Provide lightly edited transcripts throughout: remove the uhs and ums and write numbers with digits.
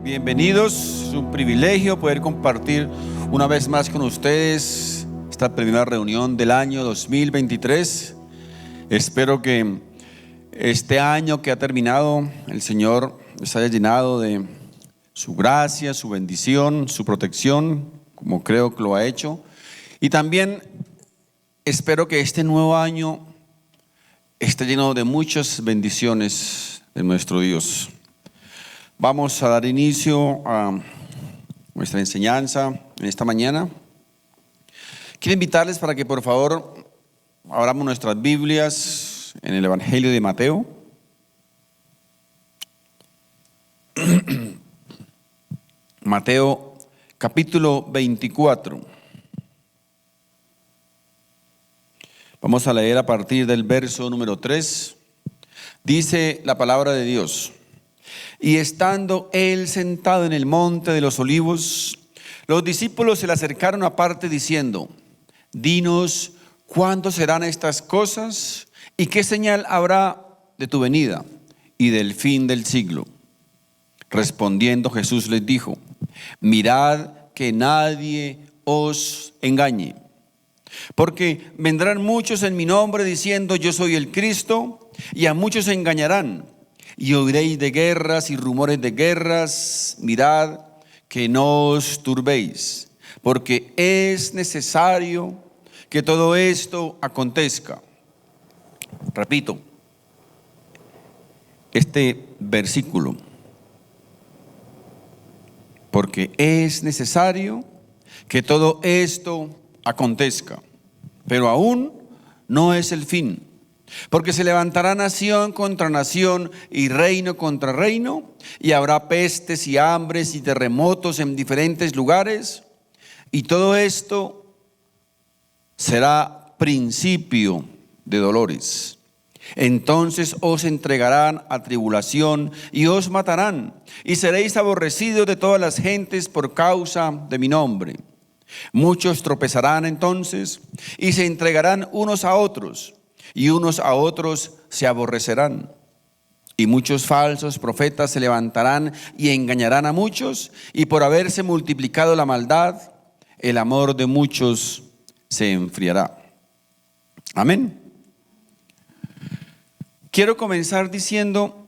Bienvenidos, es un privilegio poder compartir una vez más con ustedes esta primera reunión del año 2023. Espero que este año que ha terminado, el Señor les haya llenado de su gracia, su bendición, su protección, como creo que lo ha hecho. Y también espero que este nuevo año esté lleno de muchas bendiciones de nuestro Dios. Vamos a dar inicio a nuestra enseñanza en esta mañana. Quiero invitarles para que por favor abramos nuestras Biblias en el Evangelio de Mateo. Mateo capítulo 24. Vamos a leer a partir del verso número 3. Dice la palabra de Dios: Y estando él sentado en el monte de los olivos, los discípulos se le acercaron aparte diciendo: Dinos, ¿cuándo serán estas cosas? ¿Y qué señal habrá de tu venida y del fin del siglo? Respondiendo Jesús les dijo: Mirad que nadie os engañe, porque vendrán muchos en mi nombre diciendo: Yo soy el Cristo, y a muchos engañarán. Y oiréis de guerras y rumores de guerras. Mirad que no os turbéis, porque es necesario que todo esto acontezca. Repito este versículo: porque es necesario que todo esto acontezca, pero aún no es el fin. Porque se levantará nación contra nación y reino contra reino, y habrá pestes y hambres y terremotos en diferentes lugares, y todo esto será principio de dolores. Entonces os entregarán a tribulación y os matarán, y seréis aborrecidos de todas las gentes por causa de mi nombre. Muchos tropezarán entonces y se entregarán unos a otros, y unos a otros se aborrecerán. Y muchos falsos profetas se levantarán y engañarán a muchos, y por haberse multiplicado la maldad, el amor de muchos se enfriará. Amén. Quiero comenzar diciendo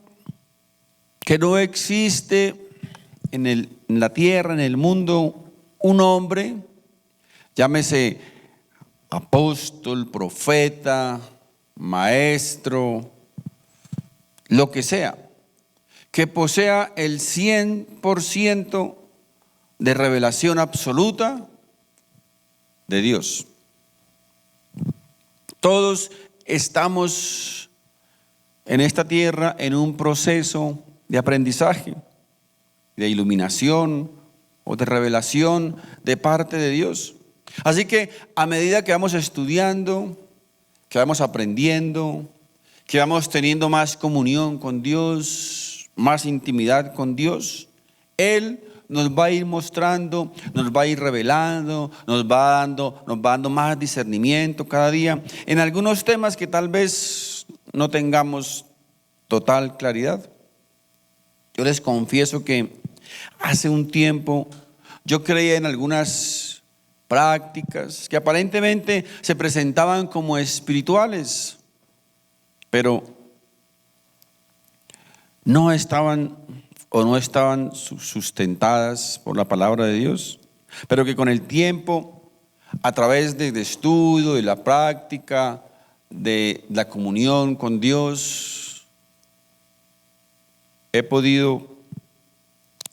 que no existe en la tierra, en el mundo, un hombre, llámese apóstol, profeta, maestro, lo que sea, que posea el 100% de revelación absoluta de Dios. Todos estamos en esta tierra en un proceso de aprendizaje, de iluminación o de revelación de parte de Dios. Así que a medida que vamos estudiando, que vamos aprendiendo, que vamos teniendo más comunión con Dios, más intimidad con Dios, Él nos va a ir mostrando, nos va a ir revelando, nos va dando más discernimiento cada día en algunos temas que tal vez no tengamos total claridad. Yo les confieso que hace un tiempo yo creía en algunas prácticas que aparentemente se presentaban como espirituales, pero no estaban sustentadas por la palabra de Dios, pero que con el tiempo, a través de estudio, de la práctica, de la comunión con Dios, he podido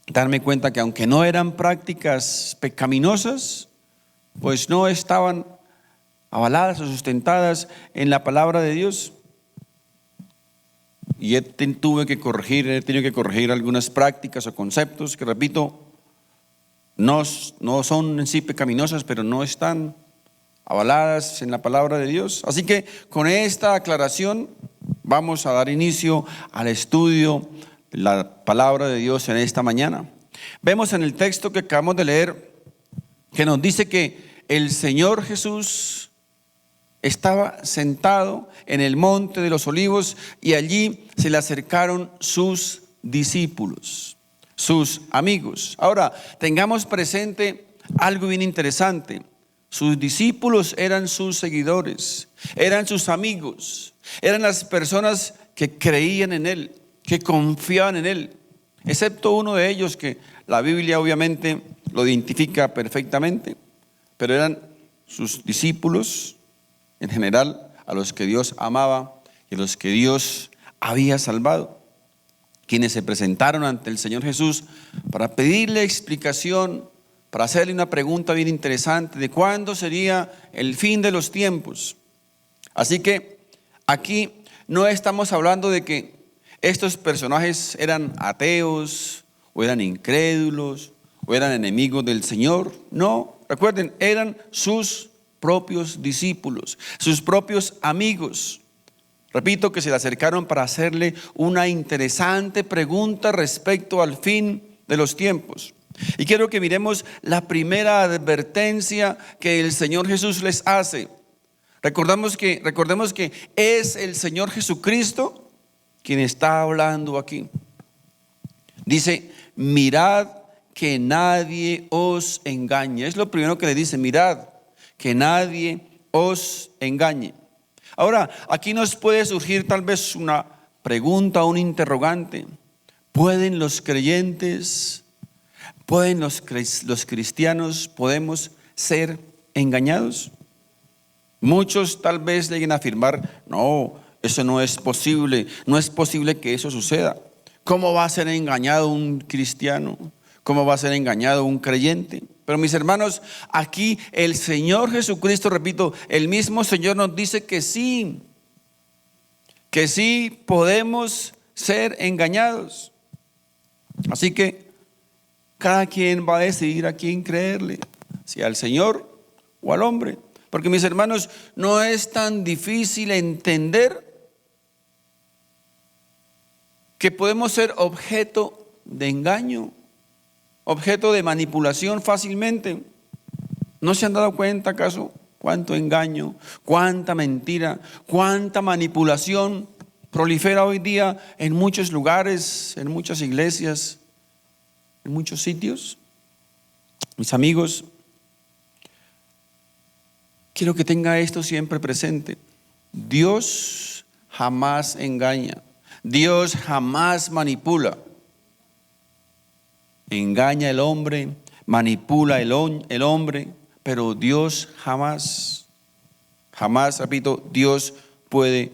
darme cuenta que aunque no eran prácticas pecaminosas, pues no estaban avaladas o sustentadas en la palabra de Dios. Y he tenido que corregir algunas prácticas o conceptos que, repito, no son en sí pecaminosas, pero no están avaladas en la palabra de Dios. Así que con esta aclaración vamos a dar inicio al estudio de la palabra de Dios en esta mañana. Vemos en el texto que acabamos de leer que nos dice que el Señor Jesús estaba sentado en el monte de los olivos y allí se le acercaron sus discípulos. sus amigos. Ahora, tengamos presente algo bien interesante. Sus discípulos eran sus seguidores, eran sus amigos, eran las personas que creían en Él, que confiaban en Él, excepto uno de ellos que la Biblia obviamente lo identifica perfectamente, pero eran sus discípulos en general, a los que Dios amaba y a los que Dios había salvado, quienes se presentaron ante el Señor Jesús para pedirle explicación, para hacerle una pregunta bien interesante de cuándo sería el fin de los tiempos. Así que aquí no estamos hablando de que estos personajes eran ateos o eran incrédulos o eran enemigos del Señor. No, recuerden, eran sus propios discípulos, sus propios amigos. Repito, que se le acercaron para hacerle una interesante pregunta respecto al fin de los tiempos. Y quiero que miremos la primera advertencia que el Señor Jesús les hace. Recordemos que es el Señor Jesucristo quien está hablando aquí. Dice, mirad que nadie os engañe. Es lo primero que le dice, mirad que nadie os engañe. Ahora, aquí nos puede surgir tal vez una pregunta, un interrogante. ¿Pueden los creyentes, pueden los cristianos, podemos ser engañados? Muchos tal vez lleguen a afirmar, no, eso no es posible que eso suceda. ¿Cómo va a ser engañado un cristiano? ¿Cómo va a ser engañado un creyente? Pero mis hermanos, aquí el Señor Jesucristo, repito, el mismo Señor nos dice que sí podemos ser engañados. Así que cada quien va a decidir a quién creerle, si al Señor o al hombre. Porque mis hermanos, no es tan difícil entender que podemos ser objeto de engaño, objeto de manipulación fácilmente. ¿No se han dado cuenta acaso cuánto engaño, cuánta mentira, cuánta manipulación prolifera hoy día en muchos lugares, en muchas iglesias, en muchos sitios? Mis amigos, quiero que tenga esto siempre presente. Dios jamás engaña. Dios jamás manipula. Engaña el hombre, manipula el hombre, pero Dios jamás, repito, Dios puede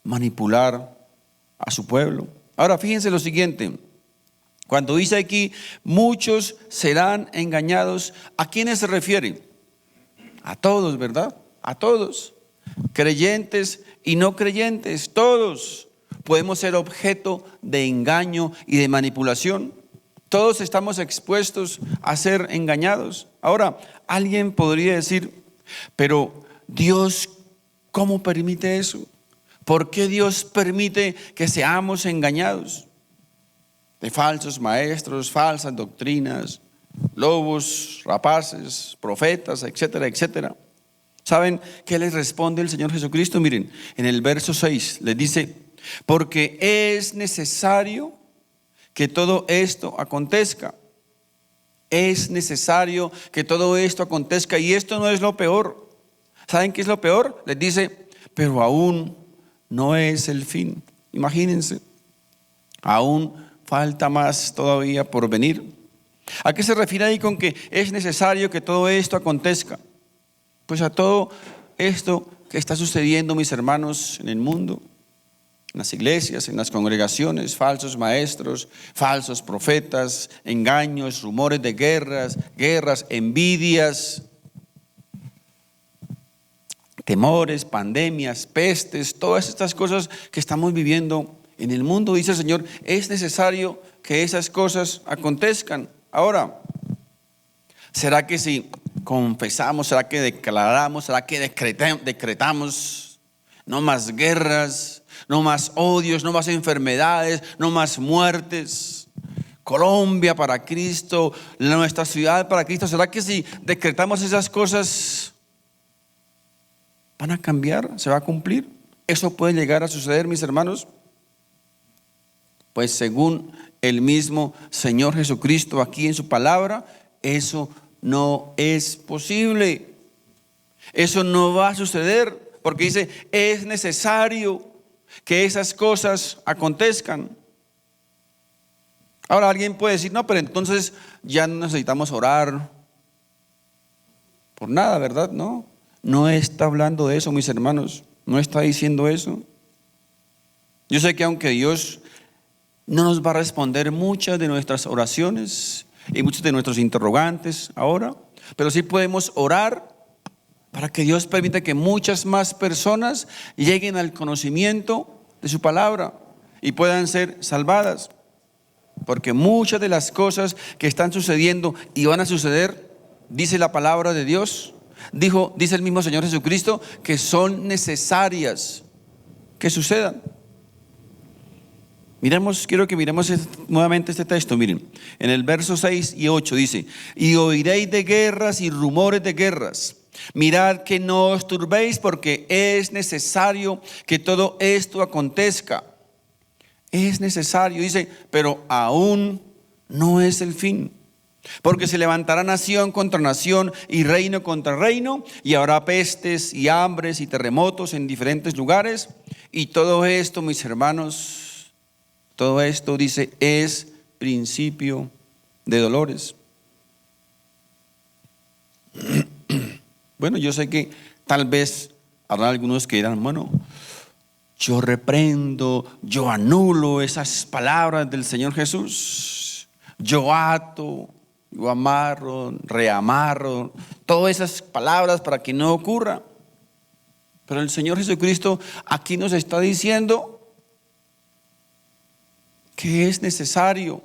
manipular a su pueblo. Ahora fíjense lo siguiente, cuando dice aquí, muchos serán engañados, ¿a quiénes se refiere? A todos, ¿verdad? A todos, creyentes y no creyentes, todos podemos ser objeto de engaño y de manipulación. Todos estamos expuestos a ser engañados. Ahora, alguien podría decir, pero Dios, ¿cómo permite eso? ¿Por qué Dios permite que seamos engañados? De falsos maestros, falsas doctrinas, lobos, rapaces, profetas, etcétera, etcétera. ¿Saben qué les responde el Señor Jesucristo? Miren, en el verso 6 les dice, porque es necesario que todo esto acontezca. Es necesario que todo esto acontezca. Y esto no es lo peor. ¿Saben qué es lo peor? Les dice, pero aún no es el fin. Imagínense, aún falta más todavía por venir. ¿A qué se refiere ahí con que es necesario que todo esto acontezca? Pues a todo esto que está sucediendo, mis hermanos, en el mundo, en las iglesias, en las congregaciones, falsos maestros, falsos profetas, engaños, rumores de guerras, envidias, temores, pandemias, pestes, todas estas cosas que estamos viviendo en el mundo, dice el Señor, es necesario que esas cosas acontezcan. Ahora, ¿será que si confesamos, será que declaramos, será que decretamos no más guerras, no más odios, no más enfermedades, no más muertes? Colombia para Cristo, nuestra ciudad para Cristo. ¿Será que si decretamos esas cosas van a cambiar? ¿Se va a cumplir? ¿Eso puede llegar a suceder, mis hermanos? Pues según el mismo Señor Jesucristo aquí en su palabra, eso no es posible. Eso no va a suceder, porque dice, es necesario que esas cosas acontezcan. Ahora alguien puede decir, no, pero entonces ya no necesitamos orar por nada, ¿verdad? No, no está hablando de eso, mis hermanos, no está diciendo eso. Yo sé que aunque Dios no nos va a responder muchas de nuestras oraciones y muchos de nuestros interrogantes ahora, pero sí podemos orar para que Dios permita que muchas más personas lleguen al conocimiento de su palabra y puedan ser salvadas. Porque muchas de las cosas que están sucediendo y van a suceder, dice la palabra de Dios, dice el mismo Señor Jesucristo, que son necesarias que sucedan. Quiero que miremos nuevamente este texto. Miren, en el verso 6 y 8 dice, y oiréis de guerras y rumores de guerras. Mirad que no os turbéis, porque es necesario que todo esto acontezca. Es necesario, dice, pero aún no es el fin. Porque se levantará nación contra nación y reino contra reino, y habrá pestes y hambres y terremotos en diferentes lugares. Y todo esto, mis hermanos, todo esto, dice, es principio de dolores. Bueno, yo sé que tal vez habrá algunos que dirán, bueno, yo reprendo, yo anulo esas palabras del Señor Jesús. Yo ato, yo amarro, reamarro, todas esas palabras para que no ocurra. Pero el Señor Jesucristo aquí nos está diciendo que es necesario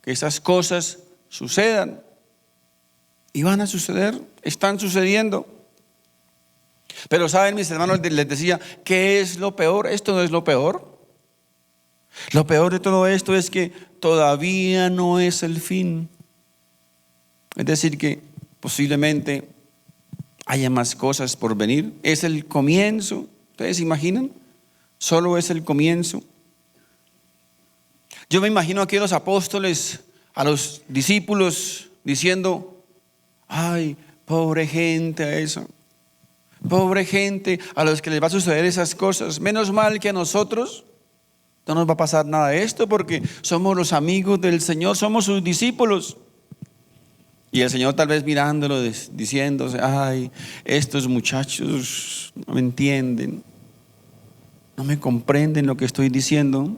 que esas cosas sucedan. Y van a suceder, están sucediendo. Pero saben, mis hermanos, les decía, ¿qué es lo peor? Esto no es lo peor. Lo peor de todo esto es que todavía no es el fin. Es decir, que posiblemente haya más cosas por venir. Es el comienzo. ¿Ustedes se imaginan? Solo es el comienzo. Yo me imagino aquí a los apóstoles, a los discípulos, diciendo, ay, pobre gente a eso. Pobre gente a los que les va a suceder esas cosas. Menos mal que a nosotros no nos va a pasar nada de esto, porque somos los amigos del Señor, somos sus discípulos. Y el Señor tal vez mirándolo, diciéndose, ay, estos muchachos no me entienden, no me comprenden lo que estoy diciendo.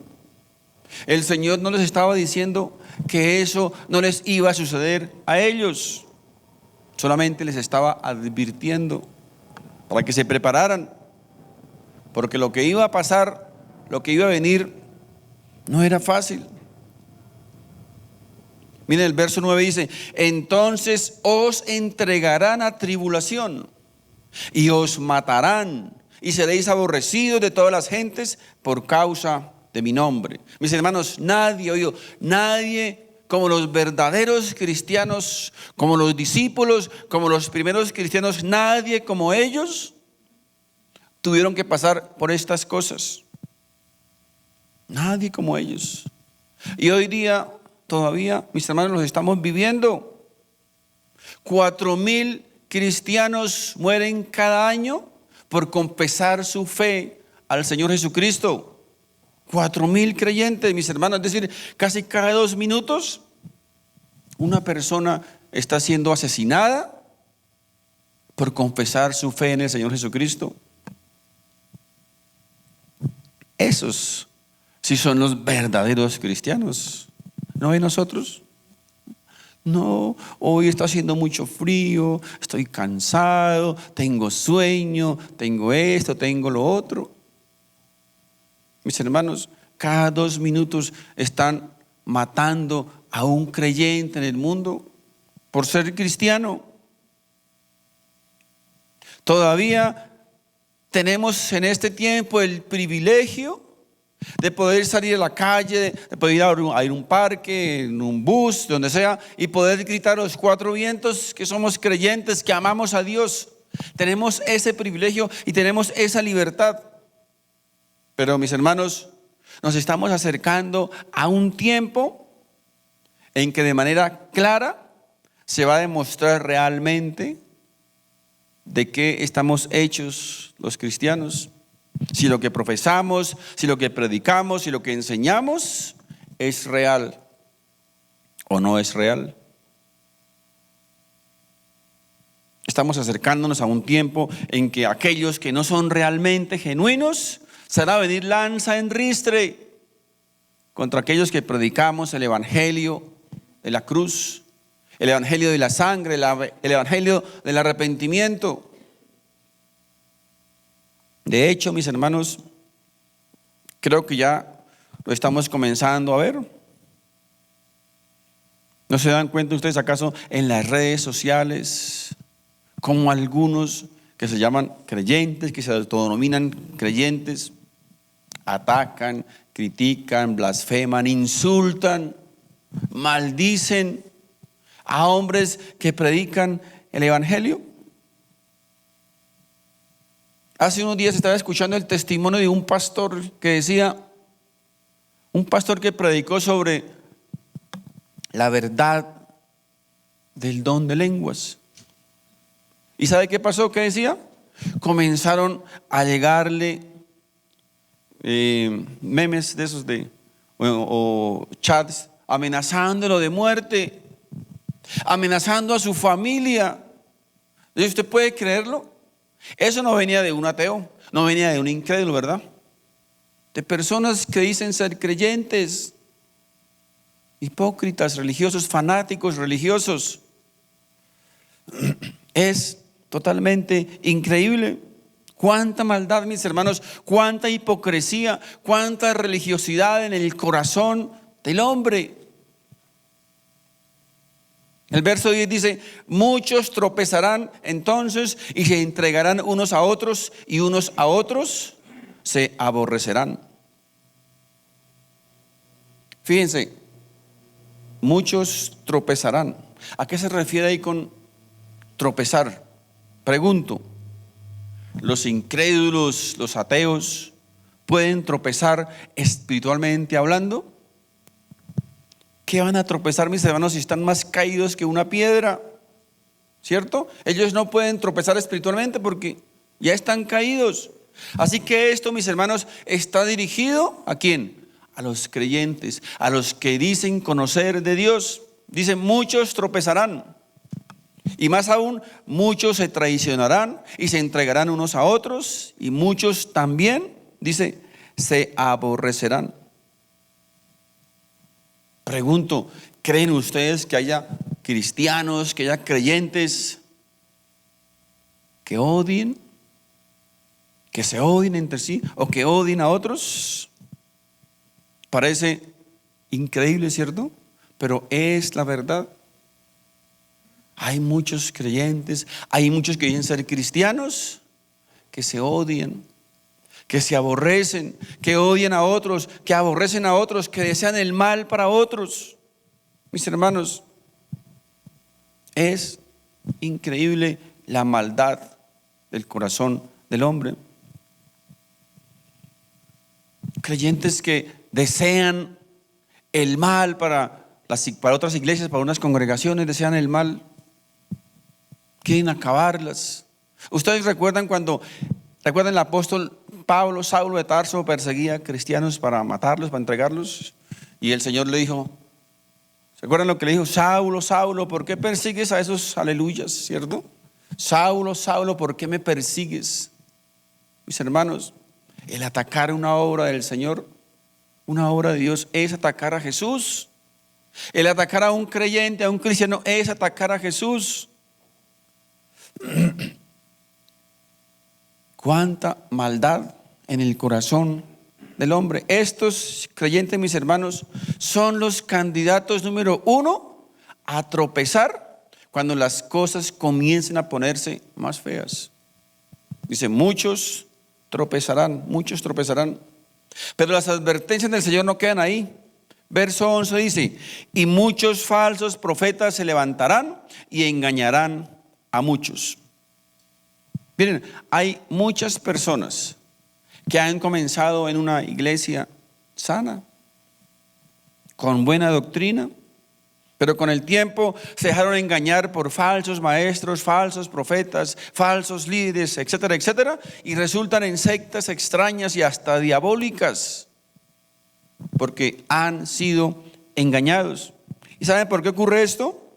El Señor no les estaba diciendo que eso no les iba a suceder a ellos, solamente les estaba advirtiendo para que se prepararan, porque lo que iba a pasar, lo que iba a venir, no era fácil. Miren, el verso 9 dice, entonces os entregarán a tribulación y os matarán y seréis aborrecidos de todas las gentes por causa de mi nombre. Mis hermanos, nadie como los verdaderos cristianos, como los discípulos, como los primeros cristianos, nadie como ellos tuvieron que pasar por estas cosas. Nadie como ellos. Y hoy día todavía, mis hermanos, los estamos viviendo. 4,000 cristianos mueren cada año por confesar su fe al Señor Jesucristo. 4,000 creyentes, mis hermanos, es decir, casi cada 2 minutos una persona está siendo asesinada por confesar su fe en el Señor Jesucristo. Esos sí son los verdaderos cristianos. ¿No ven nosotros? No, hoy está haciendo mucho frío, estoy cansado, tengo sueño, tengo esto, tengo lo otro. Mis hermanos, cada 2 minutos están matando a un creyente en el mundo por ser cristiano. Todavía tenemos en este tiempo el privilegio de poder salir a la calle, de poder ir a un parque, en un bus, donde sea, y poder gritar a los 4 vientos que somos creyentes, que amamos a Dios. Tenemos ese privilegio y tenemos esa libertad. Pero mis hermanos, nos estamos acercando a un tiempo en que de manera clara se va a demostrar realmente de qué estamos hechos los cristianos. Si lo que profesamos, si lo que predicamos, si lo que enseñamos es real o no es real. Estamos acercándonos a un tiempo en que aquellos que no son realmente genuinos se van a venir lanza en ristre contra aquellos que predicamos el evangelio de la cruz, el evangelio de la sangre, el evangelio del arrepentimiento. De hecho, mis hermanos, creo que ya lo estamos comenzando a ver. ¿No se dan cuenta ustedes acaso en las redes sociales como algunos que se llaman creyentes, que se autodenominan creyentes, atacan, critican, blasfeman, insultan, maldicen a hombres que predican el evangelio? Hace unos días estaba escuchando el testimonio de un pastor que decía, un pastor que predicó sobre la verdad del don de lenguas. ¿Y sabe qué pasó? ¿Qué decía? Comenzaron a llegarle memes de esos o chats amenazándolo de muerte, amenazando a su familia. ¿Y usted puede creerlo? Eso no venía de un ateo, no venía de un incrédulo, ¿verdad? De personas que dicen ser creyentes, hipócritas, religiosos, fanáticos religiosos. Es totalmente increíble. Cuánta maldad, mis hermanos, cuánta hipocresía, cuánta religiosidad en el corazón del hombre. El verso 10 dice, muchos tropezarán entonces y se entregarán unos a otros y unos a otros se aborrecerán. Fíjense, muchos tropezarán. ¿A qué se refiere ahí con tropezar? Pregunto, ¿los incrédulos, los ateos, pueden tropezar espiritualmente hablando? ¿Qué van a tropezar, mis hermanos, si están más caídos que una piedra? ¿Cierto? Ellos no pueden tropezar espiritualmente porque ya están caídos. Así que esto, mis hermanos, está dirigido ¿a quién? A los creyentes, a los que dicen conocer de Dios. Dice, muchos tropezarán. Y más aún, muchos se traicionarán y se entregarán unos a otros. Y muchos también, dice, se aborrecerán. Pregunto, ¿creen ustedes que haya cristianos, que haya creyentes que odien, que se odien entre sí o que odien a otros? Parece increíble, ¿cierto? Pero es la verdad. Hay muchos creyentes, hay muchos que dicen ser cristianos que se odian, que se aborrecen, que odian a otros, que aborrecen a otros, que desean el mal para otros. Mis hermanos, es increíble la maldad del corazón del hombre. Creyentes que desean el mal para otras iglesias, para unas congregaciones, desean el mal, quieren acabarlas. Ustedes recuerdan el apóstol Pablo, Saulo de Tarso, perseguía a cristianos para matarlos, para entregarlos, y el Señor le dijo, ¿se acuerdan lo que le dijo? Saulo, Saulo, ¿por qué persigues a esos aleluyas? ¿Cierto? Saulo, Saulo, ¿por qué me persigues? Mis hermanos, el atacar una obra del Señor, una obra de Dios, es atacar a Jesús. El atacar a un creyente, a un cristiano, es atacar a Jesús. Cuánta maldad en el corazón del hombre. Estos creyentes, mis hermanos, son los candidatos número 1 a tropezar cuando las cosas comiencen a ponerse más feas. Dice, muchos tropezarán. Pero las advertencias del Señor no quedan ahí. Verso 11 dice, y muchos falsos profetas se levantarán y engañarán a muchos. Miren, hay muchas personas que han comenzado en una iglesia sana, con buena doctrina. Pero con el tiempo se dejaron engañar por falsos maestros, falsos profetas, falsos líderes, etcétera, etcétera, y resultan en sectas extrañas y hasta diabólicas, porque han sido engañados. ¿Y saben por qué ocurre esto?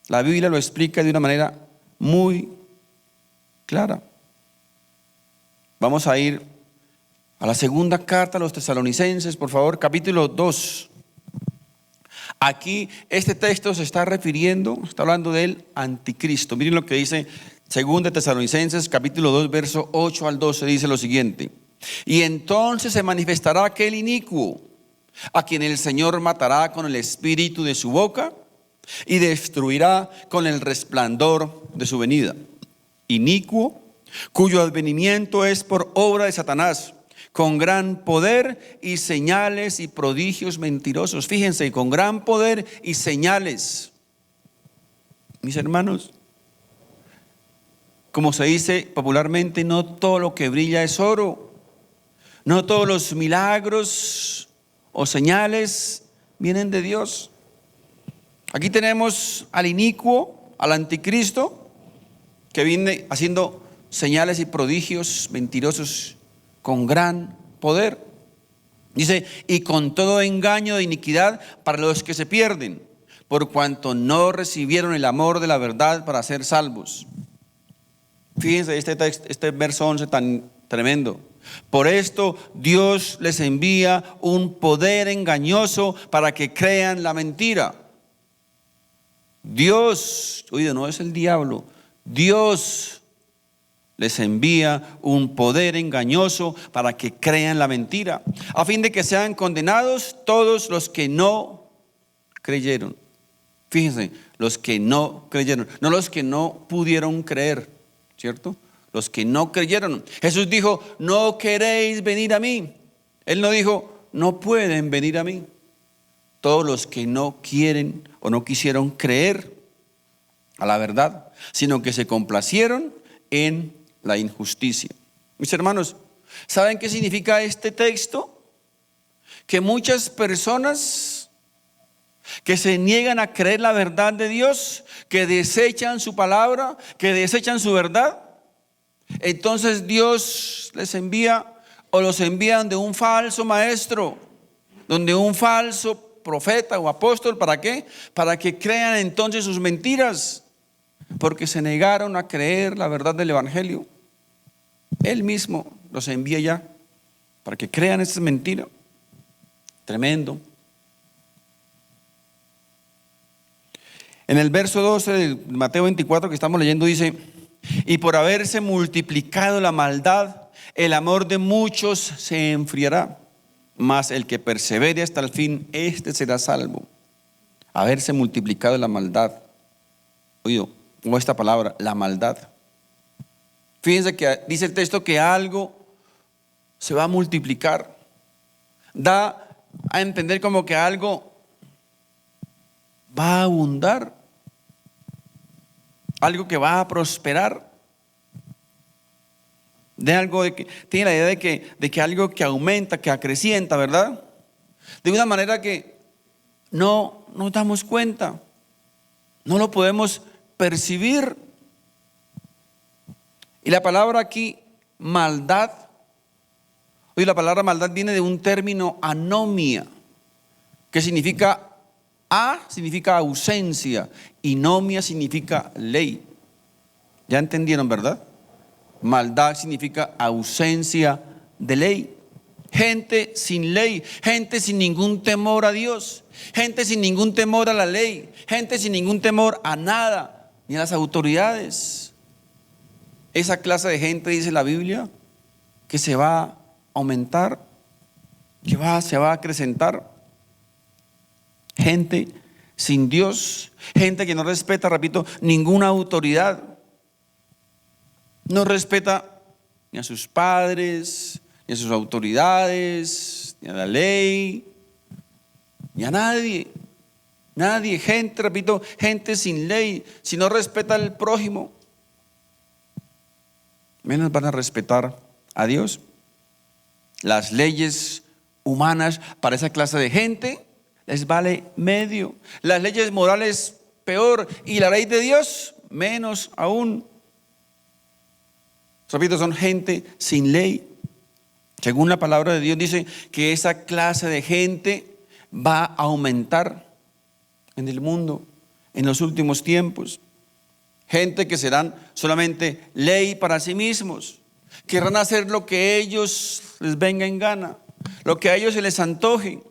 La Biblia lo explica de una manera muy clara. Vamos a ir a la segunda carta a los Tesalonicenses, por favor, capítulo 2. Aquí este texto se está refiriendo, está hablando del anticristo. Miren lo que dice 2 Tesalonicenses capítulo 2, verso 8 al 12, dice lo siguiente: y entonces se manifestará aquel inicuo, a quien el Señor matará con el espíritu de su boca y destruirá con el resplandor de su venida. Inicuo, cuyo advenimiento es por obra de Satanás, con gran poder y señales y prodigios mentirosos. Fíjense, con gran poder y señales. Mis hermanos, como se dice popularmente, no todo lo que brilla es oro. No todos los milagros o señales vienen de Dios. Aquí tenemos al inicuo, al anticristo, que viene haciendo señales y prodigios mentirosos con gran poder. Dice, y con todo engaño de iniquidad para los que se pierden, por cuanto no recibieron el amor de la verdad para ser salvos. Fíjense este verso 11 tan tremendo. Por esto Dios les envía un poder engañoso para que crean la mentira. Dios, oye, no es el diablo, Dios les envía un poder engañoso para que crean la mentira, a fin de que sean condenados todos los que no creyeron. Fíjense, los que no creyeron, no los que no pudieron creer, ¿cierto? Los que no creyeron. Jesús dijo, no queréis venir a mí. Él no dijo, no pueden venir a mí. Todos los que no quieren o no quisieron creer a la verdad, sino que se complacieron en la injusticia. Mis hermanos, ¿saben qué significa este texto? Que muchas personas que se niegan a creer la verdad de Dios, que desechan su palabra, que desechan su verdad, entonces Dios les envía o los envía donde un falso maestro, donde un falso profeta o apóstol. ¿Para qué? Para que crean entonces sus mentiras, porque se negaron a creer la verdad del evangelio. Él mismo los envía ya para que crean esa mentira. Tremendo. En el verso 12 de Mateo 24 que estamos leyendo dice, y por haberse multiplicado la maldad, el amor de muchos se enfriará, mas el que persevere hasta el fin, este será salvo. Haberse multiplicado la maldad. Oído, o esta palabra, la maldad. Fíjense que dice el texto que algo se va a multiplicar. Da a entender como que algo va a abundar, algo que va a prosperar. De algo de que tiene la idea de que algo que aumenta, que acrecienta, ¿verdad? De una manera que no nos damos cuenta, no lo podemos percibir. Y la palabra aquí, maldad, hoy la palabra maldad viene de un término anomia, que significa significa ausencia y nomia significa ley. ¿Ya entendieron, verdad? Maldad significa ausencia de ley. Gente sin ley, gente sin ningún temor a Dios, gente sin ningún temor a la ley, gente sin ningún temor a nada, ni a las autoridades. Esa clase de gente, dice la Biblia, que se va a aumentar, que se va a acrecentar. Gente sin Dios, gente que no respeta, repito, ninguna autoridad. No respeta ni a sus padres, ni a sus autoridades, ni a la ley, ni a nadie. Nadie, gente, repito, gente sin ley. Si no respeta al prójimo, menos van a respetar a Dios. Las leyes humanas para esa clase de gente les vale medio. Las leyes morales peor y la ley de Dios menos aún. Repito, son gente sin ley. Según la palabra de Dios dice que esa clase de gente va a aumentar en el mundo en los últimos tiempos. Gente que serán solamente ley para sí mismos. Querrán hacer lo que a ellos les venga en gana, lo que a ellos se les antoje.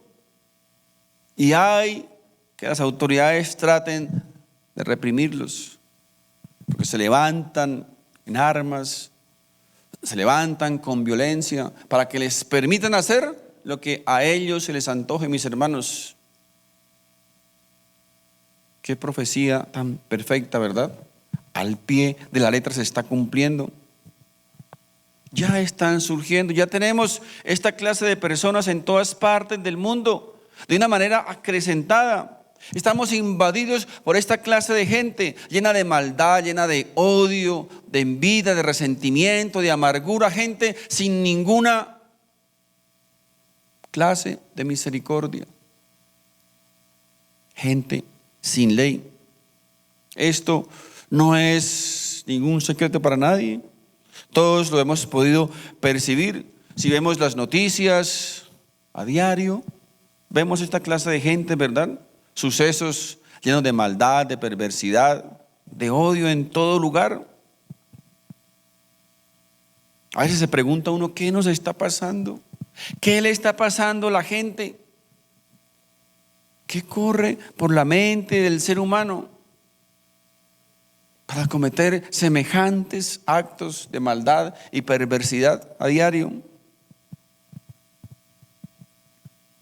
Y hay que las autoridades traten de reprimirlos, porque se levantan en armas, se levantan con violencia para que les permitan hacer lo que a ellos se les antoje, mis hermanos. Qué profecía tan perfecta, ¿verdad? Al pie de la letra se está cumpliendo. Ya están surgiendo, ya tenemos esta clase de personas en todas partes del mundo, de una manera acrecentada. Estamos invadidos por esta clase de gente llena de maldad, llena de odio, de envidia, de resentimiento, de amargura, gente sin ninguna clase de misericordia, gente sin ley. Esto no es ningún secreto para nadie. Todos lo hemos podido percibir. Si vemos las noticias a diario, vemos esta clase de gente, ¿verdad? Sucesos llenos de maldad, de perversidad, de odio en todo lugar. A veces se pregunta uno, ¿qué nos está pasando? ¿Qué le está pasando a la gente? ¿Qué corre por la mente del ser humano para cometer semejantes actos de maldad y perversidad a diario?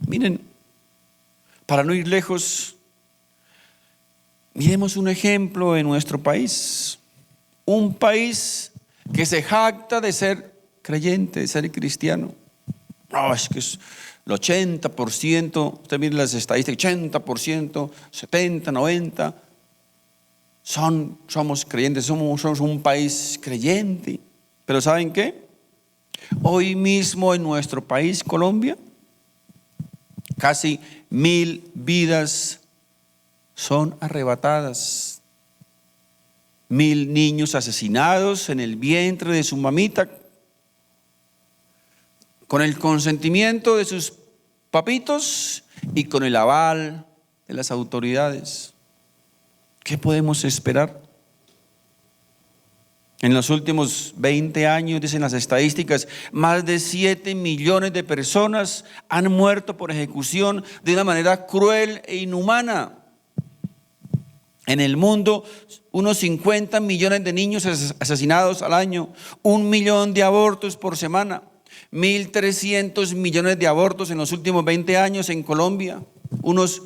Miren, para no ir lejos, miremos un ejemplo en nuestro país. Un país que se jacta de ser creyente, de ser cristiano. No, es que es el 80%, usted mire las estadísticas, 80%, 70, 90%, somos creyentes, somos un país creyente. Pero ¿saben qué? Hoy mismo en nuestro país, Colombia, casi 1,000 vidas son arrebatadas. 1,000 niños asesinados en el vientre de su mamita, con el consentimiento de sus papitos y con el aval de las autoridades. ¿Qué podemos esperar? En los últimos 20 años, dicen las estadísticas, más de 7 millones de personas han muerto por ejecución de una manera cruel e inhumana. En el mundo, unos 50 millones de niños asesinados al año, 1 millón de abortos por semana, 1.300 millones de abortos en los últimos 20 años en Colombia, unos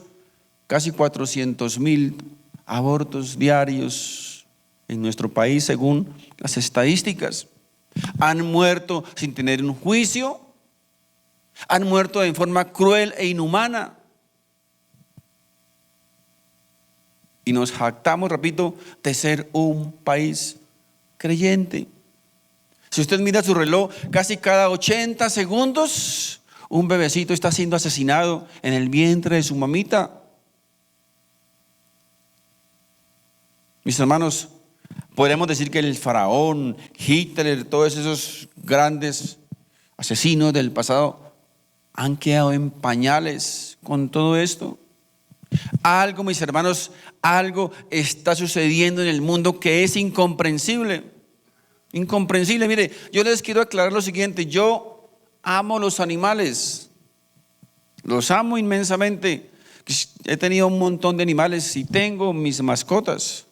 casi 400.000 abortos diarios en nuestro país según las estadísticas. Han muerto sin tener un juicio, han muerto de forma cruel e inhumana. Y nos jactamos, repito, de ser un país creyente. Si usted mira su reloj, casi cada 80 segundos un bebecito está siendo asesinado en el vientre de su mamita. Mis hermanos, podríamos decir que el faraón, Hitler, todos esos grandes asesinos del pasado han quedado en pañales con todo esto. Algo, mis hermanos, algo está sucediendo en el mundo que es incomprensible. Incomprensible. Mire, yo les quiero aclarar lo siguiente. Yo amo los animales. Los amo inmensamente. He tenido un montón de animales y tengo mis mascotas.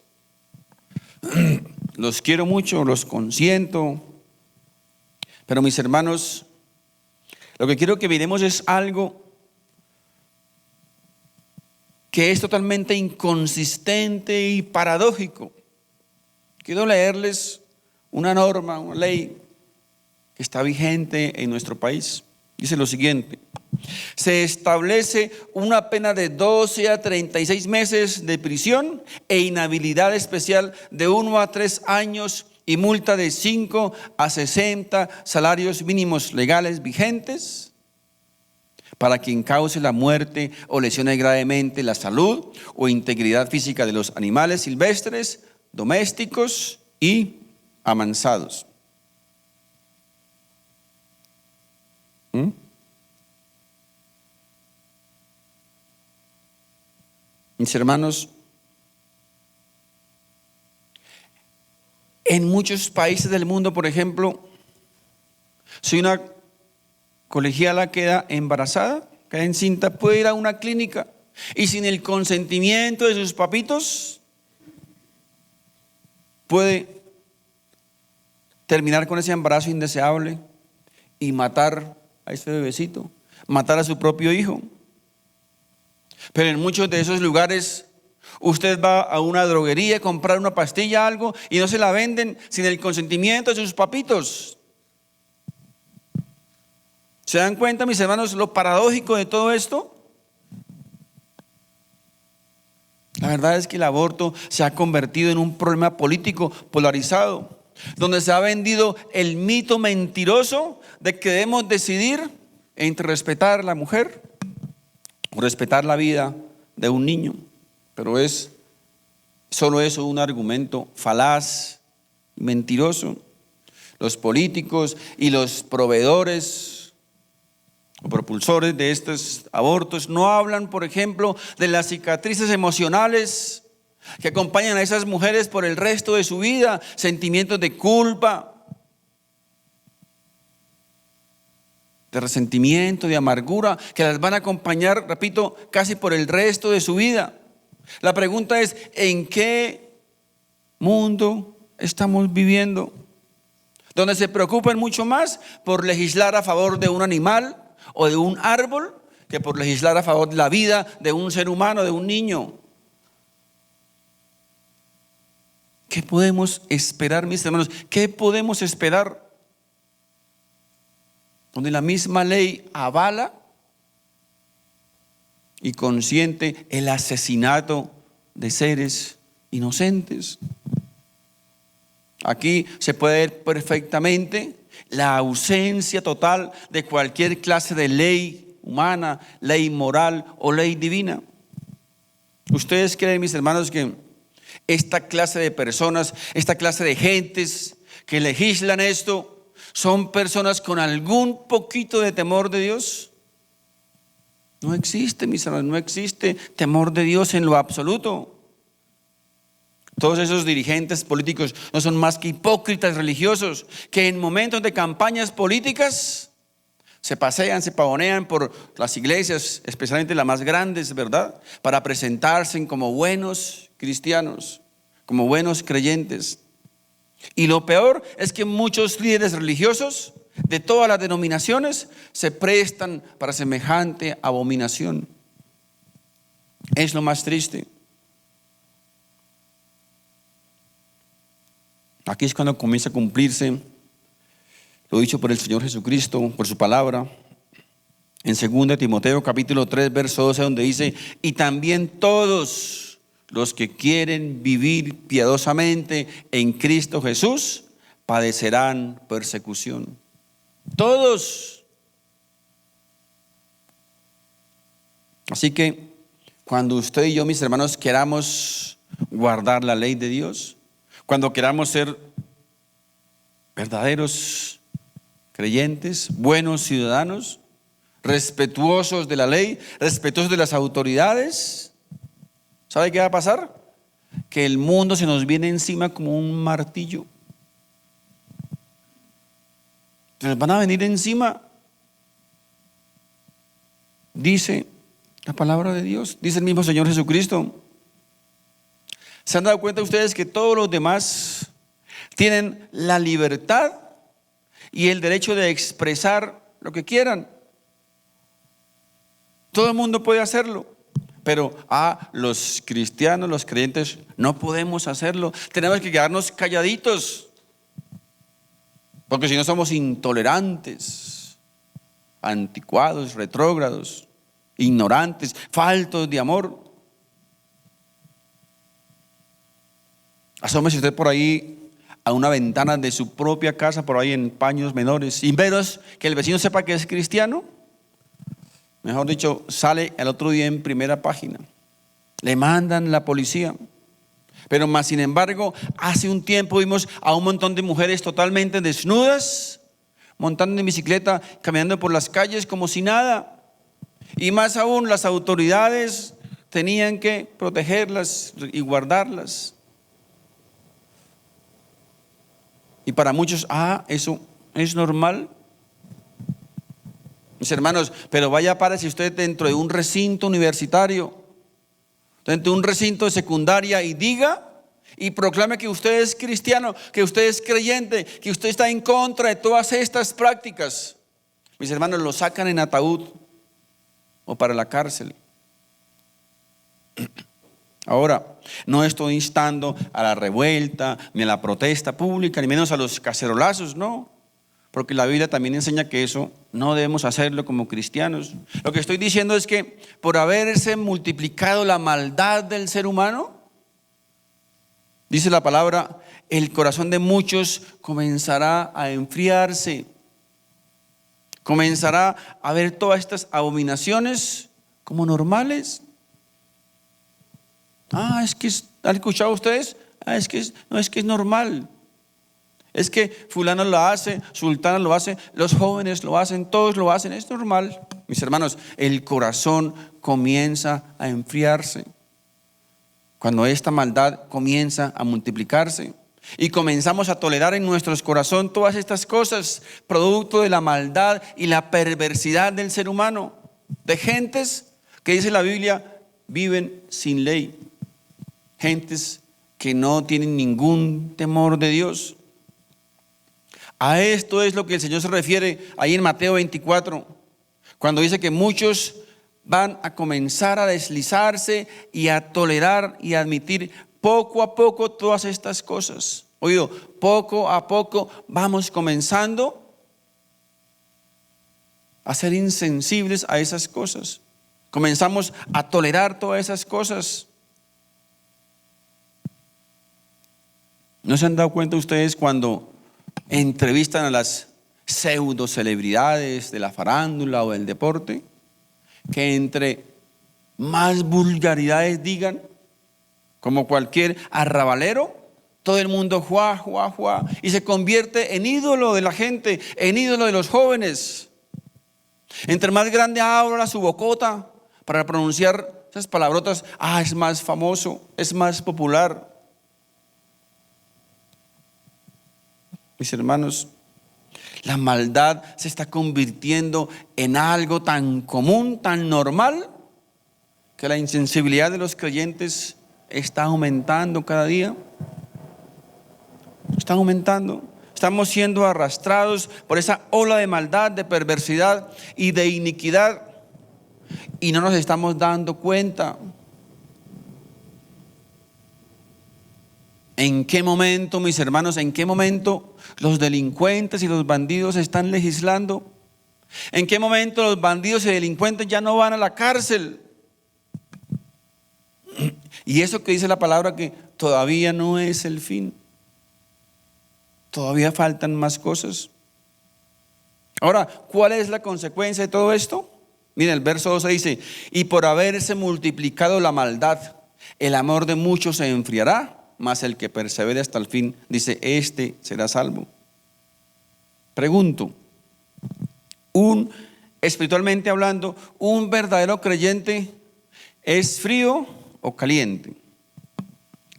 Los quiero mucho, los consiento. Pero mis hermanos, lo que quiero que miremos es algo que es totalmente inconsistente y paradójico. Quiero leerles una norma, una ley que está vigente en nuestro país. Dice lo siguiente: se establece una pena de 12 a 36 meses de prisión e inhabilidad especial de 1 a 3 años y multa de 5 a 60 salarios mínimos legales vigentes para quien cause la muerte o lesione gravemente la salud o integridad física de los animales silvestres, domésticos y amansados. Mis hermanos, en muchos países del mundo, por ejemplo, si una colegiala queda embarazada, queda encinta, puede ir a una clínica y sin el consentimiento de sus papitos puede terminar con ese embarazo indeseable y matar a ese bebecito, matar a su propio hijo. Pero en muchos de esos lugares usted va a una droguería a comprar una pastilla, algo, y no se la venden sin el consentimiento de sus papitos. ¿Se dan cuenta, mis hermanos, lo paradójico de todo esto? La verdad es que el aborto se ha convertido en un problema político polarizado, donde se ha vendido el mito mentiroso de que debemos decidir entre respetar a la mujer o respetar la vida de un niño. Pero es solo eso, un argumento falaz y mentiroso. Los políticos y los proveedores o propulsores de estos abortos no hablan, por ejemplo, de las cicatrices emocionales que acompañan a esas mujeres por el resto de su vida, sentimientos de culpa, de resentimiento, de amargura, que las van a acompañar, repito, casi por el resto de su vida. La pregunta es, ¿en qué mundo estamos viviendo? Donde se preocupan mucho más por legislar a favor de un animal o de un árbol que por legislar a favor de la vida de un ser humano, de un niño. ¿Qué podemos esperar, mis hermanos? ¿Qué podemos esperar? Donde la misma ley avala y consiente el asesinato de seres inocentes. Aquí se puede ver perfectamente la ausencia total de cualquier clase de ley humana, ley moral o ley divina. ¿Ustedes creen, mis hermanos, que esta clase de personas, esta clase de gentes que legislan esto, son personas con algún poquito de temor de Dios? No existe, mis hermanos, no existe temor de Dios en lo absoluto. Todos esos dirigentes políticos no son más que hipócritas religiosos que en momentos de campañas políticas se pasean, se pavonean por las iglesias, especialmente las más grandes, ¿verdad? Para presentarse como buenos cristianos, como buenos creyentes. Y lo peor es que muchos líderes religiosos de todas las denominaciones se prestan para semejante abominación. Es lo más triste. Aquí es cuando comienza a cumplirse lo dicho por el Señor Jesucristo, por su palabra, en 2 Timoteo capítulo 3, verso 12, donde dice: y también todos los que quieren vivir piadosamente en Cristo Jesús padecerán persecución. Todos. Así que cuando usted y yo, mis hermanos, queramos guardar la ley de Dios, cuando queramos ser verdaderos creyentes, buenos ciudadanos, respetuosos de la ley, respetuosos de las autoridades, ¿sabe qué va a pasar? Que el mundo se nos viene encima como un martillo. Se nos van a venir encima. Dice la palabra de Dios, dice el mismo Señor Jesucristo. ¿Se han dado cuenta ustedes que todos los demás tienen la libertad y el derecho de expresar lo que quieran? Todo el mundo puede hacerlo, pero los cristianos, los creyentes, no podemos hacerlo. Tenemos que quedarnos calladitos, porque si no somos intolerantes, anticuados, retrógrados, ignorantes, faltos de amor. Asómese usted por ahí a una ventana de su propia casa, por ahí en paños menores, sin veros que el vecino sepa que es cristiano. Mejor dicho, sale al otro día en primera página. Le mandan la policía. Pero más sin embargo, hace un tiempo vimos a un montón de mujeres totalmente desnudas, montando en bicicleta, caminando por las calles como si nada. Y más aún, las autoridades tenían que protegerlas y guardarlas. Y para muchos, eso es normal. Mis hermanos, pero vaya, párese usted dentro de un recinto universitario, dentro de un recinto de secundaria y diga y proclame que usted es cristiano, que usted es creyente, que usted está en contra de todas estas prácticas. Mis hermanos, lo sacan en ataúd o para la cárcel. Ahora, no estoy instando a la revuelta, ni a la protesta pública, ni menos a los cacerolazos, no. Porque la Biblia también enseña que eso no debemos hacerlo como cristianos. Lo que estoy diciendo es que por haberse multiplicado la maldad del ser humano, dice la palabra, el corazón de muchos comenzará a enfriarse. Comenzará a ver todas estas abominaciones como normales. ¿Han escuchado ustedes? Es que es normal. Es que fulano lo hace, sultana lo hace, los jóvenes lo hacen, todos lo hacen, es normal. Mis hermanos, el corazón comienza a enfriarse cuando esta maldad comienza a multiplicarse y comenzamos a tolerar en nuestros corazones todas estas cosas, producto de la maldad y la perversidad del ser humano, de gentes que dice la Biblia viven sin ley, gentes que no tienen ningún temor de Dios. A esto es lo que el Señor se refiere ahí en Mateo 24, cuando dice que muchos van a comenzar a deslizarse y a tolerar y a admitir poco a poco todas estas cosas. Oído, poco a poco vamos comenzando a ser insensibles a esas cosas. Comenzamos a tolerar todas esas cosas. ¿No se han dado cuenta ustedes cuando entrevistan a las pseudo celebridades de la farándula o del deporte, que entre más vulgaridades digan, como cualquier arrabalero, todo el mundo juá, juá, juá, y se convierte en ídolo de la gente, en ídolo de los jóvenes? Entre más grande abra su bocota para pronunciar esas palabrotas, es más famoso, es más popular. Mis hermanos, la maldad se está convirtiendo en algo tan común, tan normal, que la insensibilidad de los creyentes está aumentando cada día. Está aumentando. Estamos siendo arrastrados por esa ola de maldad, de perversidad y de iniquidad, y no nos estamos dando cuenta. ¿En qué momento, mis hermanos, en qué momento los delincuentes y los bandidos están legislando? ¿En qué momento los bandidos y delincuentes ya no van a la cárcel? Y eso que dice la palabra, que todavía no es el fin. Todavía faltan más cosas. Ahora, ¿cuál es la consecuencia de todo esto? Miren, el verso 12 dice: y por haberse multiplicado la maldad, el amor de muchos se enfriará, mas el que persevere hasta el fin, dice, este será salvo. Pregunto, espiritualmente hablando, ¿un verdadero creyente es frío o caliente?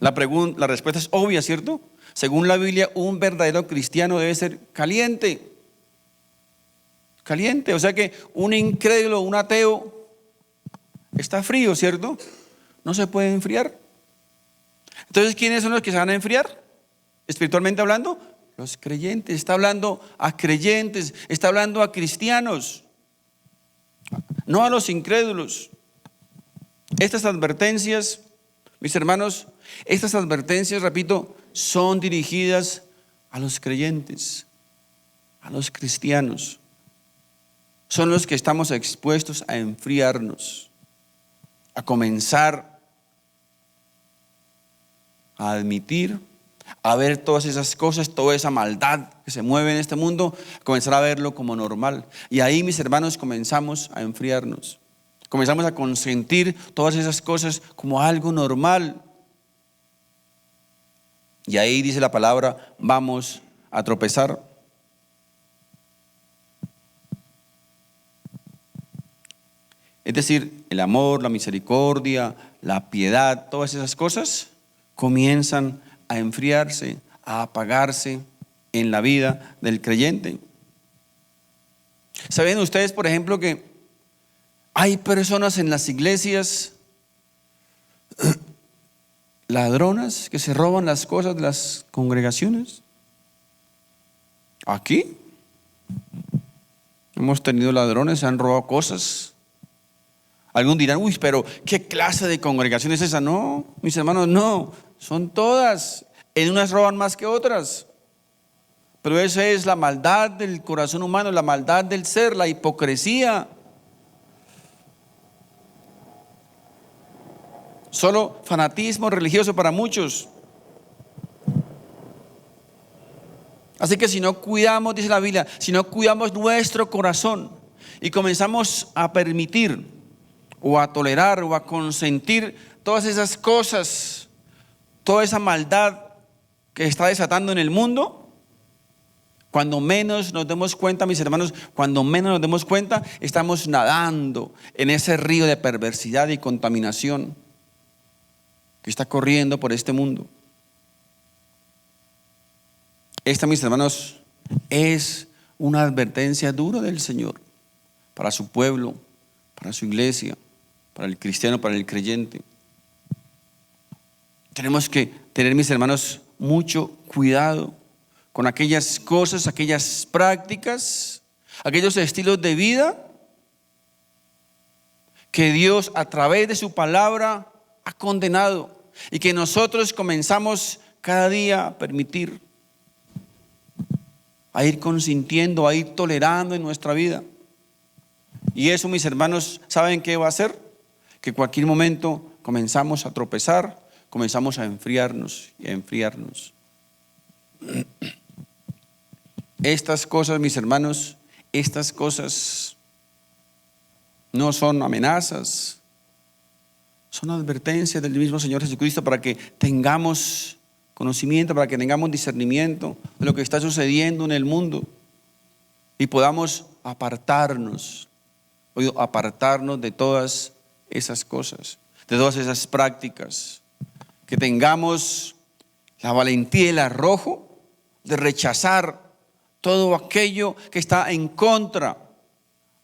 La respuesta es obvia, ¿cierto? Según la Biblia, un verdadero cristiano debe ser caliente. Caliente, o sea que un incrédulo, un ateo, está frío, ¿cierto? No se puede enfriar. Entonces, ¿quiénes son los que se van a enfriar? Espiritualmente hablando, los creyentes. Está hablando a creyentes, está hablando a cristianos, no a los incrédulos. Estas advertencias, mis hermanos, estas advertencias, repito, son dirigidas a los creyentes, a los cristianos. Son los que estamos expuestos a enfriarnos, a comenzar a admitir, a ver todas esas cosas, toda esa maldad que se mueve en este mundo, comenzar a verlo como normal. Y ahí, mis hermanos, comenzamos a enfriarnos. Comenzamos a consentir todas esas cosas como algo normal. Y ahí dice la palabra, vamos a tropezar. Es decir, el amor, la misericordia, la piedad, todas esas cosas comienzan a enfriarse, a apagarse en la vida del creyente. ¿Saben ustedes, por ejemplo, que hay personas en las iglesias ladronas que se roban las cosas de las congregaciones? Aquí hemos tenido ladrones, se han robado cosas. Algunos dirán, uy, pero ¿qué clase de congregación es esa? No, mis hermanos, no, son todas. En unas roban más que otras. Pero esa es la maldad del corazón humano, la maldad del ser, la hipocresía. Solo fanatismo religioso para muchos. Así que si no cuidamos, dice la Biblia, si no cuidamos nuestro corazón y comenzamos a permitir o a tolerar o a consentir todas esas cosas, toda esa maldad que está desatando en el mundo, cuando menos nos demos cuenta, mis hermanos, cuando menos nos demos cuenta, estamos nadando en ese río de perversidad y contaminación que está corriendo por este mundo. Esta, mis hermanos, es una advertencia dura del Señor para su pueblo, para su iglesia, para el cristiano, para el creyente. Tenemos que tener, mis hermanos, mucho cuidado con aquellas cosas, aquellas prácticas, aquellos estilos de vida que Dios a través de su palabra ha condenado y que nosotros comenzamos cada día a permitir, a ir consintiendo, a ir tolerando en nuestra vida. Y eso, mis hermanos, ¿saben qué va a hacer? Que en cualquier momento comenzamos a tropezar, comenzamos a enfriarnos y a enfriarnos. Estas cosas, mis hermanos, estas cosas no son amenazas, son advertencias del mismo Señor Jesucristo para que tengamos conocimiento, para que tengamos discernimiento de lo que está sucediendo en el mundo y podamos apartarnos de todas esas cosas, de todas esas prácticas, que tengamos la valentía y el arrojo de rechazar todo aquello que está en contra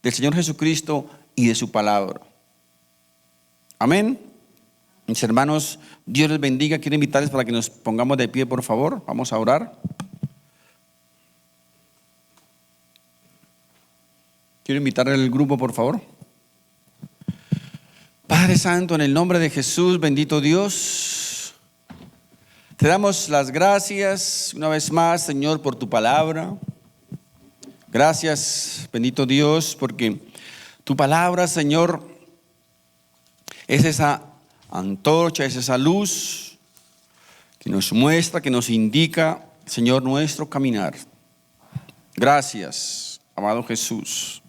del Señor Jesucristo y de su palabra. Amén. Mis hermanos, Dios les bendiga. Quiero invitarles para que nos pongamos de pie, por favor. Vamos a orar. Quiero invitar al grupo, por favor. Padre Santo, en el nombre de Jesús, bendito Dios, te damos las gracias una vez más, Señor, por tu palabra. Gracias, bendito Dios, porque tu palabra, Señor, es esa antorcha, es esa luz que nos muestra, que nos indica, Señor, nuestro caminar. Gracias, amado Jesús,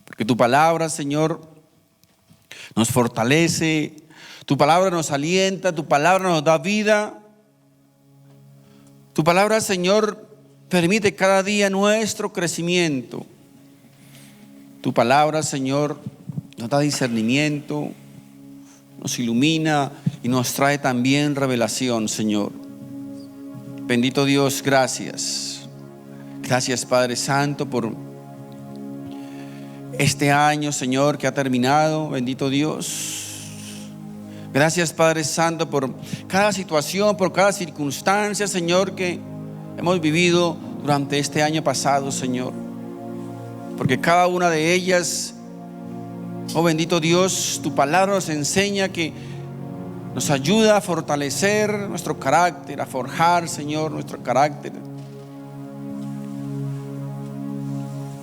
porque tu palabra, Señor, nos fortalece, tu palabra nos alienta, tu palabra nos da vida. Tu palabra, Señor, permite cada día nuestro crecimiento. Tu palabra, Señor, nos da discernimiento, nos ilumina y nos trae también revelación, Señor. Bendito Dios, gracias. Gracias, Padre Santo, por este año, Señor, que ha terminado. Bendito Dios. Gracias, Padre Santo, por cada situación, por cada circunstancia, Señor, que hemos vivido durante este año pasado, Señor. Porque cada una de ellas, oh bendito Dios, tu palabra nos enseña que nos ayuda a fortalecer nuestro carácter, a forjar, Señor, nuestro carácter.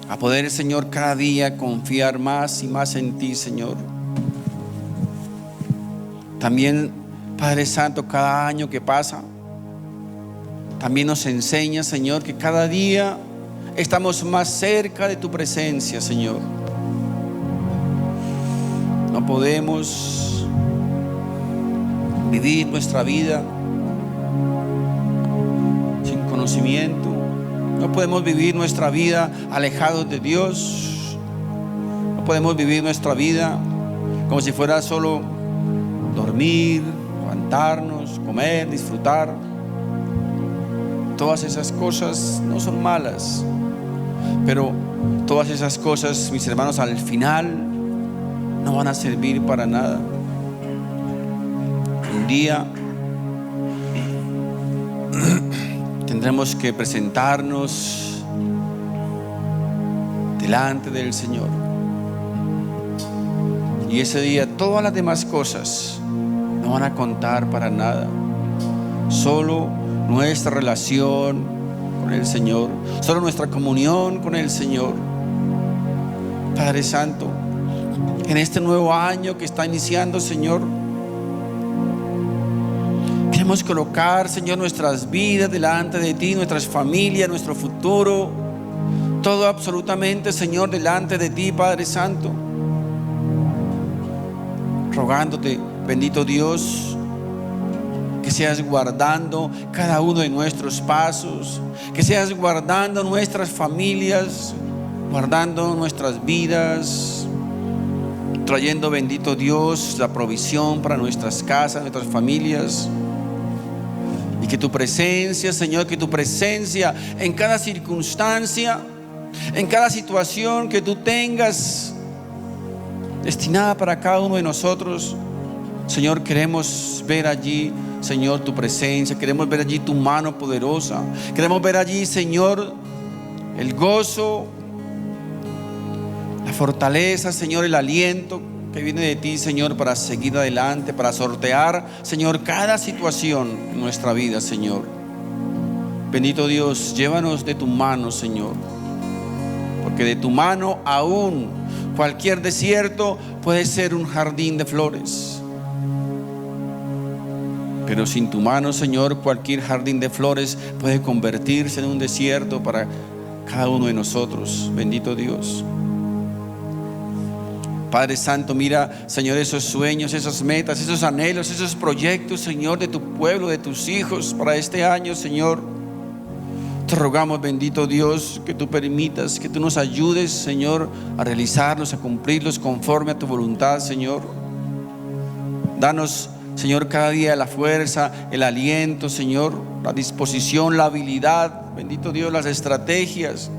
A poder, Señor, cada día confiar más y más en ti, Señor. También, Padre Santo, cada año que pasa, también nos enseña, Señor, que cada día estamos más cerca de tu presencia, Señor. No podemos vivir nuestra vida sin conocimiento. No podemos vivir nuestra vida alejados de Dios. No podemos vivir nuestra vida como si fuera solo dormir, levantarnos, comer, disfrutar. Todas esas cosas no son malas, pero todas esas cosas, mis hermanos, al final no van a servir para nada. Un día tendremos que presentarnos delante del Señor. Y ese día todas las demás cosas no van a contar para nada. Solo nuestra relación con el Señor, solo nuestra comunión con el Señor. Padre Santo, en este nuevo año que está iniciando, Señor, queremos colocar, Señor, nuestras vidas delante de ti, nuestras familias, nuestro futuro, todo absolutamente, Señor, delante de ti, Padre Santo, rogándote, bendito Dios, que seas guardando cada uno de nuestros pasos, que seas guardando nuestras familias, guardando nuestras vidas, trayendo, bendito Dios, la provisión para nuestras casas, nuestras familias. Y que tu presencia, Señor, que tu presencia en cada circunstancia, en cada situación que tú tengas destinada para cada uno de nosotros, Señor, queremos ver allí, Señor, tu presencia. Queremos ver allí tu mano poderosa. Queremos ver allí, Señor, el gozo, la fortaleza, Señor, el aliento que viene de ti, Señor, para seguir adelante, para sortear, Señor, cada situación en nuestra vida, Señor. Bendito Dios, llévanos de tu mano, Señor, porque de tu mano aún cualquier desierto puede ser un jardín de flores. Pero sin tu mano, Señor, cualquier jardín de flores puede convertirse en un desierto para cada uno de nosotros. Bendito Dios. Padre Santo, mira, Señor, esos sueños, esas metas, esos anhelos, esos proyectos, Señor, de tu pueblo, de tus hijos para este año, Señor. Te rogamos, bendito Dios, que tú permitas, que tú nos ayudes, Señor, a realizarlos, a cumplirlos conforme a tu voluntad, Señor. Danos, Señor, cada día la fuerza, el aliento, Señor, la disposición, la habilidad, bendito Dios, las estrategias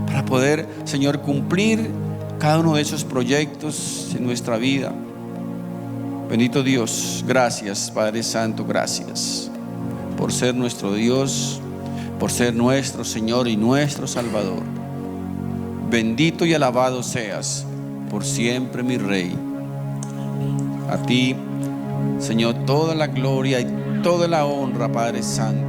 para poder, Señor, cumplir cada uno de esos proyectos en nuestra vida. Bendito Dios, gracias, Padre Santo, gracias por ser nuestro Dios, por ser nuestro Señor y nuestro Salvador. Bendito y alabado seas por siempre, mi Rey. A ti, Señor, toda la gloria y toda la honra, Padre Santo.